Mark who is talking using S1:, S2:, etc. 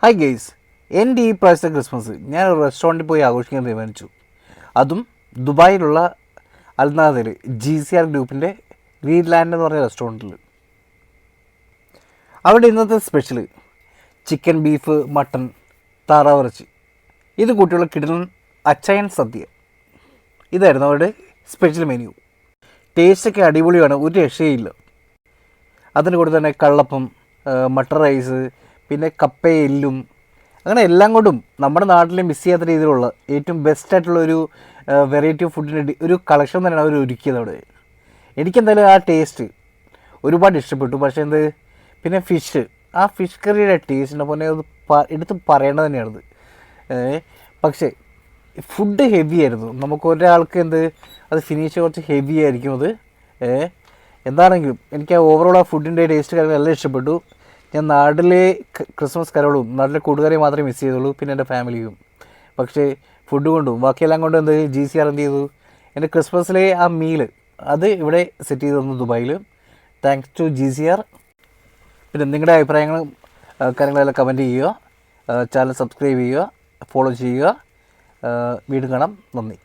S1: Hi guys, എൻ്റെ ഈ പ്രാവശ്യത്തെ ക്രിസ്മസ് ഞാൻ ഒരു റെസ്റ്റോറൻറ്റിൽ പോയി ആഘോഷിക്കാൻ തീരുമാനിച്ചു. അതും ദുബായിലുള്ള അൽനാദയിൽ GCR ഗ്രൂപ്പിൻ്റെ ഗ്രീൻലാൻഡ് എന്ന് പറഞ്ഞ റെസ്റ്റോറൻറ്റിൽ. അവിടെ ഇന്നത്തെ സ്പെഷ്യൽ ചിക്കൻ, ബീഫ്, മട്ടൺ, താറാവിറച്ചി, ഇത് കൂട്ടിയുള്ള കിടിലൻ അച്ചയൻ സദ്യ. ഇതായിരുന്നു അവരുടെ സ്പെഷ്യൽ മെനു. ടേസ്റ്റൊക്കെ അടിപൊളിയാണ്, ഒരു രക്ഷയില്ല. അതിന് കൂടെ തന്നെ കള്ളപ്പം, മട്ടർ റൈസ്, പിന്നെ കപ്പയും എല്ലും, അങ്ങനെ എല്ലാം കൊണ്ടും നമ്മുടെ നാട്ടിൽ മിസ് ചെയ്യാത്ത രീതിയിലുള്ള ഏറ്റവും ബെസ്റ്റായിട്ടുള്ളൊരു വെറൈറ്റി ഓഫ് ഫുഡിൻ്റെ ഒരു കളക്ഷൻ തന്നെയാണ് അവർ ഒരുക്കിയത് അവിടെ. എനിക്കെന്തായാലും ആ ടേസ്റ്റ് ഒരുപാട് ഇഷ്ടപ്പെട്ടു. പക്ഷേ പിന്നെ ആ ഫിഷ് കറിയുടെ ടേസ്റ്റിനെ പോലെ അത് എടുത്ത് പറയേണ്ടത് തന്നെയാണത്. പക്ഷേ ഫുഡ് ഹെവി ആയിരുന്നു. നമുക്ക് ഒരാൾക്ക് അത് ഫിനിഷ് കുറച്ച് ഹെവി ആയിരിക്കും അത്. എന്താണെങ്കിലും എനിക്ക് ഓവറോൾ ആ ഫുഡിൻ്റെ ടേസ്റ്റ് കാര്യങ്ങളെല്ലാം ഇഷ്ടപ്പെട്ടു. ഞാൻ നാട്ടിലെ ക്രിസ്മസ് കരോളും നാട്ടിലെ കൂട്ടുകാരെയും മാത്രമേ മിസ് ചെയ്തുള്ളൂ, പിന്നെ എൻ്റെ ഫാമിലിയും. പക്ഷേ ഫുഡ് കൊണ്ടും ബാക്കിയെല്ലാം കൊണ്ടും GCR എന്ത് ചെയ്തു, എൻ്റെ ക്രിസ്മസിലെ ആ മീൽ അത് ഇവിടെ സെറ്റ് ചെയ്ത് തന്നു ദുബായിൽ. Thanks to GCR. പിന്നെ നിങ്ങളുടെ അഭിപ്രായങ്ങളും കാര്യങ്ങളെല്ലാം കമൻറ്റ് ചെയ്യുക, ചാനൽ സബ്സ്ക്രൈബ് ചെയ്യുക, ഫോളോ ചെയ്യുക. വീണ്ടും കാണാം. നന്ദി.